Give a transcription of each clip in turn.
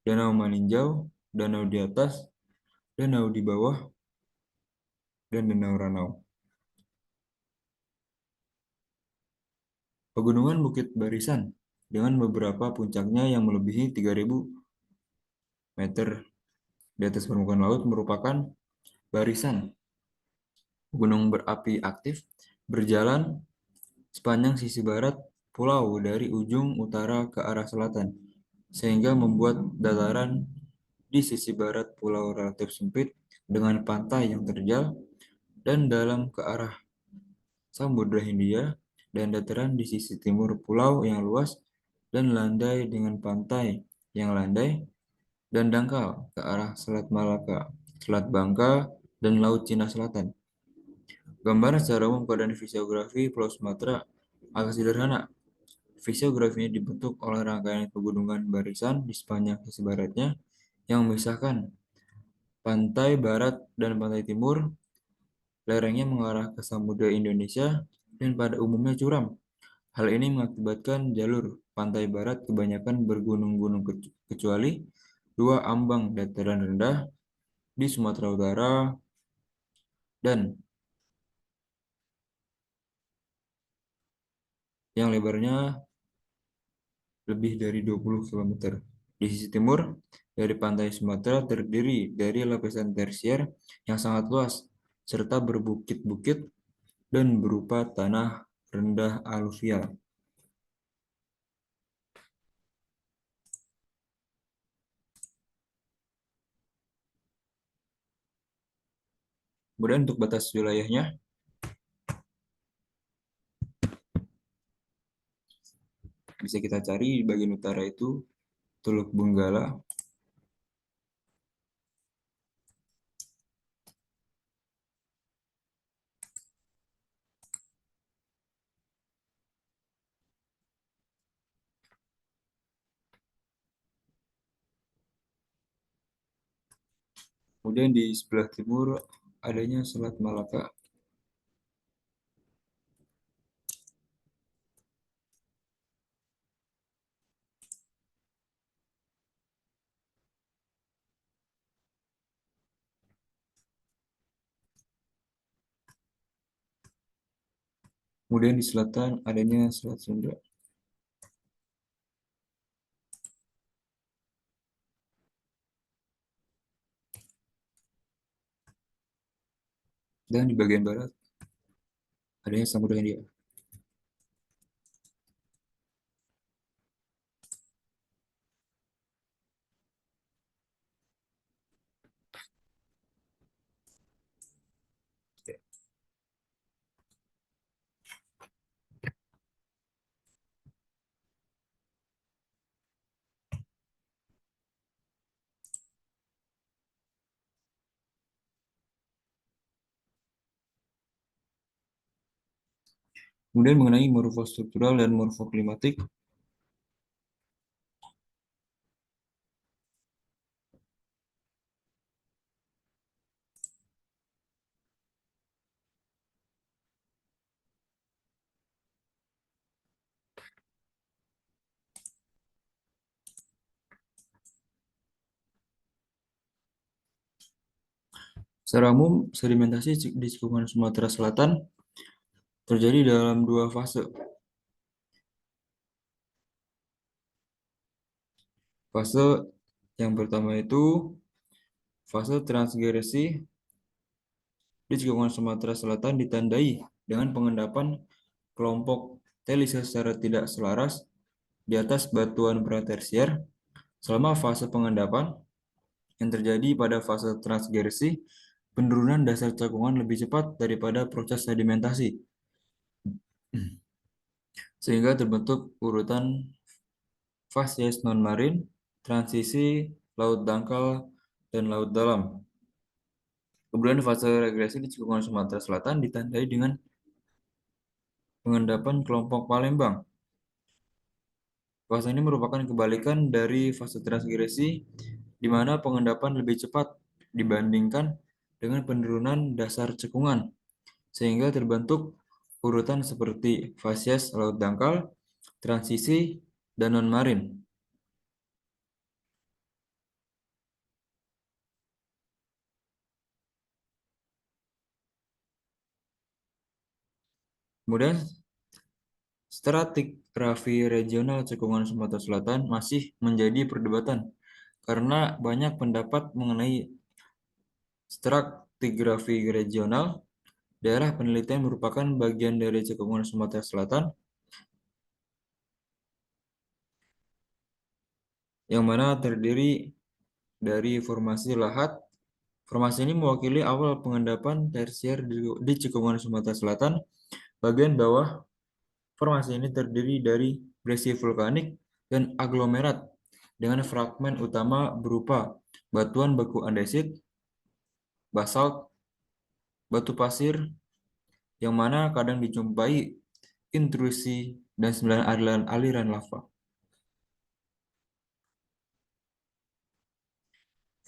danau meninjau, danau di atas, danau di bawah, dan danau Ranau. Pegunungan Bukit Barisan dengan beberapa puncaknya yang melebihi 3.000 meter di atas permukaan laut merupakan barisan gunung berapi aktif berjalan sepanjang sisi barat pulau dari ujung utara ke arah selatan, sehingga membuat dataran di sisi barat pulau relatif sempit dengan pantai yang terjal dan dalam ke arah Samudra Hindia, dan dataran di sisi timur pulau yang luas dan landai dengan pantai yang landai dan dangkal ke arah Selat Malaka, Selat Bangka, dan Laut Cina Selatan. Gambaran secara umum keadaan fisiografi Pulau Sumatera agak sederhana. Fisiografinya dibentuk oleh rangkaian pegunungan barisan di sepanjang sisi baratnya yang memisahkan pantai barat dan pantai timur. Lerengnya mengarah ke Samudra Indonesia dan pada umumnya curam. Hal ini mengakibatkan jalur pantai barat kebanyakan bergunung-gunung kecuali dua ambang dataran rendah di Sumatera Utara dan yang lebarnya lebih dari 20 km. Di sisi timur dari pantai Sumatera terdiri dari lapisan tersier yang sangat luas serta berbukit-bukit dan berupa tanah rendah aluvial. Kemudian untuk batas wilayahnya bisa kita cari di bagian utara itu Teluk Benggala, kemudian di sebelah timur adanya Selat Malaka. Kemudian di selatan adanya Selat Sunda. Dan di bagian barat adanya Samudra Hindia. Kemudian mengenai morfostruktural dan morfoklimatik, secara umum sedimentasi di cekungan Sumatera Selatan terjadi dalam dua fase. Fase yang pertama itu fase transgresi di cekungan Sumatera Selatan ditandai dengan pengendapan kelompok telisa secara tidak selaras di atas batuan pratersier. Selama fase pengendapan yang terjadi pada fase transgresi, penurunan dasar cekungan lebih cepat daripada proses sedimentasi, sehingga terbentuk urutan fasies non-marine, transisi, laut dangkal, dan laut dalam. Kemudian fase regresi di cekungan Sumatera Selatan ditandai dengan pengendapan kelompok Palembang. Fase ini merupakan kebalikan dari fase transgresi, di mana pengendapan lebih cepat dibandingkan dengan penurunan dasar cekungan, sehingga terbentuk urutan seperti fasies laut dangkal, transisi, dan non-marine. Kemudian stratigrafi regional cekungan Sumatera Selatan masih menjadi perdebatan karena banyak pendapat mengenai stratigrafi regional. Daerah penelitian merupakan bagian dari cekungan Sumatera Selatan yang mana terdiri dari formasi lahat. Formasi ini mewakili awal pengendapan tersier di cekungan Sumatera Selatan. Bagian bawah formasi ini terdiri dari brasi vulkanik dan aglomerat dengan fragmen utama berupa batuan beku andesit, basalt, batu pasir, yang mana kadang dijumpai intrusi dan sembilan aliran lava.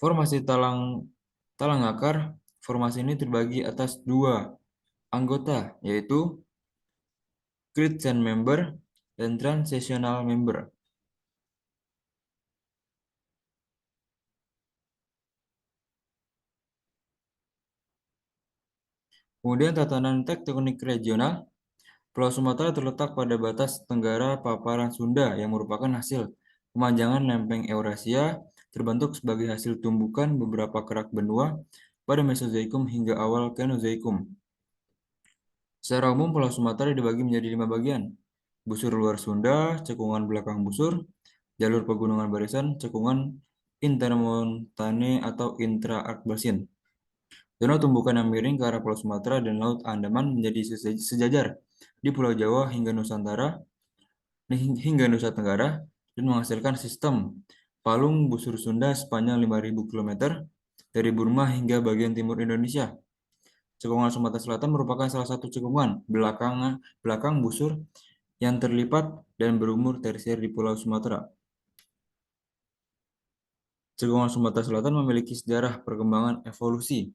Formasi talang akar, formasi ini terbagi atas dua anggota, yaitu Crescent Member dan Transitional Member. Kemudian tatanan tektonik regional, Pulau Sumatera terletak pada batas tenggara paparan Sunda yang merupakan hasil pemanjangan lempeng Eurasia terbentuk sebagai hasil tumbukan beberapa kerak benua pada Mesozoikum hingga awal Kenozoikum. Secara umum, Pulau Sumatera dibagi menjadi 5 bagian. Busur luar Sunda, cekungan belakang busur, jalur pegunungan barisan, cekungan intermontane atau intra-arc-basin. Zona tumbukan yang miring ke arah Pulau Sumatera dan Laut Andaman menjadi sejajar di Pulau Jawa hingga Nusa Tenggara dan menghasilkan sistem palung busur Sunda sepanjang 5.000 km dari Burma hingga bagian timur Indonesia. Cekungan Sumatera Selatan merupakan salah satu cekungan belakang busur yang terlipat dan berumur tersier di Pulau Sumatera. Cekungan Sumatera Selatan memiliki sejarah perkembangan evolusi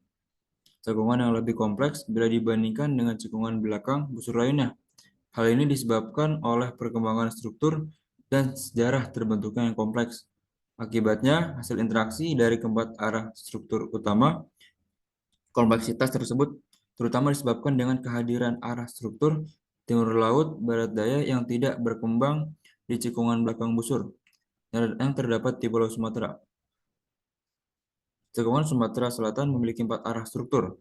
cekungan yang lebih kompleks bila dibandingkan dengan cekungan belakang busur lainnya. Hal ini disebabkan oleh perkembangan struktur dan sejarah terbentuknya yang kompleks. Akibatnya, hasil interaksi dari keempat arah struktur utama, kompleksitas tersebut terutama disebabkan dengan kehadiran arah struktur timur laut barat daya yang tidak berkembang di cekungan belakang busur yang terdapat di Pulau Sumatera. Cekungan Sumatera Selatan memiliki 4 arah struktur.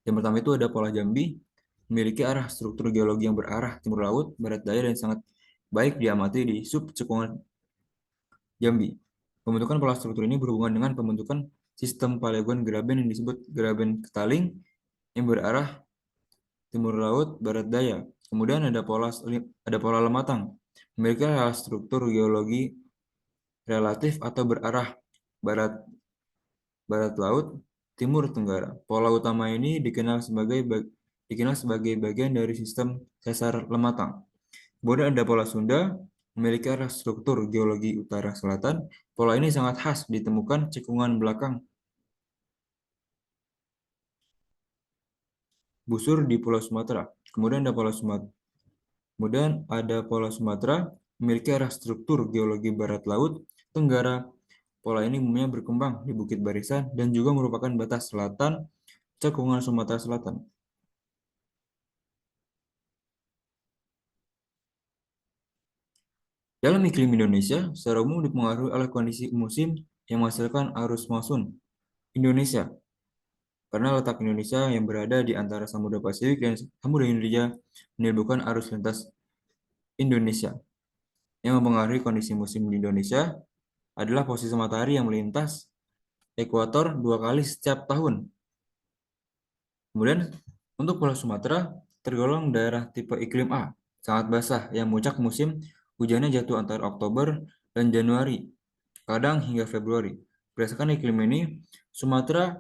Yang pertama itu ada pola Jambi, memiliki arah struktur geologi yang berarah timur laut, barat daya, dan sangat baik diamati di sub cekungan Jambi. Pembentukan pola struktur ini berhubungan dengan pembentukan sistem paleogen graben yang disebut graben ketaling yang berarah timur laut, barat daya. Kemudian ada pola lematang, memiliki arah struktur geologi relatif atau berarah barat barat laut, timur tenggara. Pola utama ini dikenal sebagai bagian dari sistem sesar lematang. Kemudian ada pola Sunda, memiliki arah struktur geologi utara selatan. Pola ini sangat khas ditemukan cekungan belakang busur di Pulau Sumatera. Kemudian ada pola Sumatera memiliki arah struktur geologi barat laut tenggara. Pola ini umumnya berkembang di Bukit Barisan dan juga merupakan batas selatan cekungan Sumatera Selatan. Dalam iklim Indonesia, secara umum dipengaruhi oleh kondisi musim yang menghasilkan arus monsun Indonesia. Karena letak Indonesia yang berada di antara Samudra Pasifik dan Samudra Hindia menimbulkan arus lintas Indonesia. Yang mempengaruhi kondisi musim di Indonesia adalah posisi matahari yang melintas ekuator 2 kali setiap tahun. Kemudian, untuk Pulau Sumatera tergolong daerah tipe iklim A, sangat basah, yang puncak musim hujannya jatuh antara Oktober dan Januari, kadang hingga Februari. Berdasarkan iklim ini, Sumatera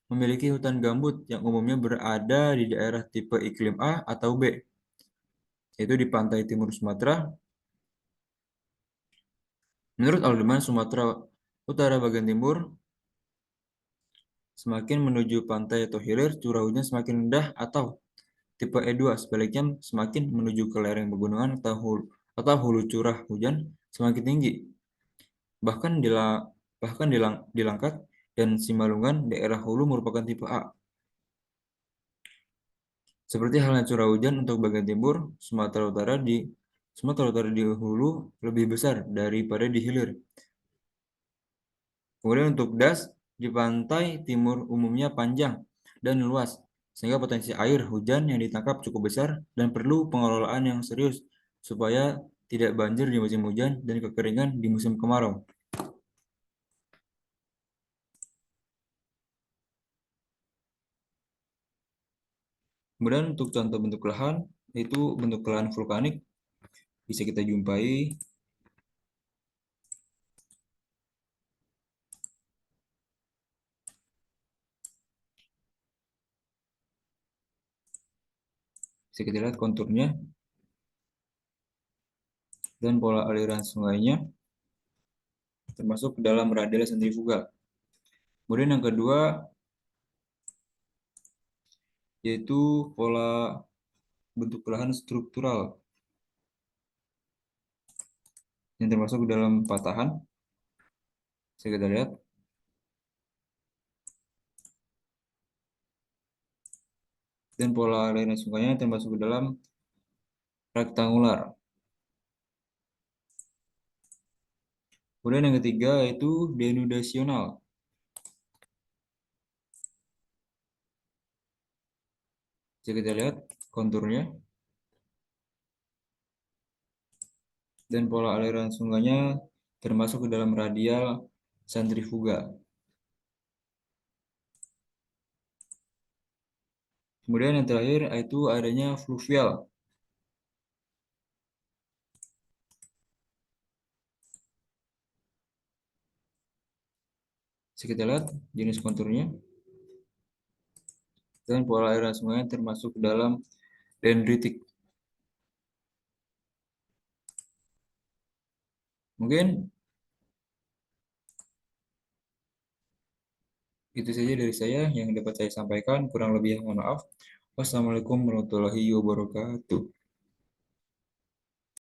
memiliki hutan gambut yang umumnya berada di daerah tipe iklim A atau B, yaitu di pantai timur Sumatera. Menurut Aldeman, Sumatera Utara bagian timur semakin menuju pantai atau hilir, curah hujan semakin rendah atau tipe E2, sebaliknya semakin menuju ke lereng pegunungan atau hulu curah hujan semakin tinggi. Bahkan di Langkat dan Simalungun, daerah hulu merupakan tipe A. Seperti halnya curah hujan untuk bagian timur, Sumatera Utara di hulu lebih besar daripada di hilir. Kemudian untuk das, di pantai timur umumnya panjang dan luas, sehingga potensi air hujan yang ditangkap cukup besar dan perlu pengelolaan yang serius supaya tidak banjir di musim hujan dan kekeringan di musim kemarau. Kemudian untuk contoh bentuk lahan, itu bentuk lahan vulkanik bisa kita jumpai, bisa kita lihat konturnya dan pola aliran sungainya, termasuk ke dalam radial sentrifugal. Kemudian yang kedua yaitu pola bentuk lahan struktural yang termasuk ke dalam patahan. Bisa kita lihat. Dan pola aliran sungainya termasuk ke dalam rektangular. Kemudian yang ketiga yaitu denudasional. Bisa kita lihat konturnya dan pola aliran sungainya termasuk ke dalam radial sentrifuga. Kemudian yang terakhir itu adanya fluvial. Bisa kita lihat jenis konturnya dan pola aliran sungainya termasuk ke dalam dendritik. Mungkin itu saja dari saya yang dapat saya sampaikan. Kurang lebih mohon maaf. Wassalamualaikum warahmatullahi wabarakatuh.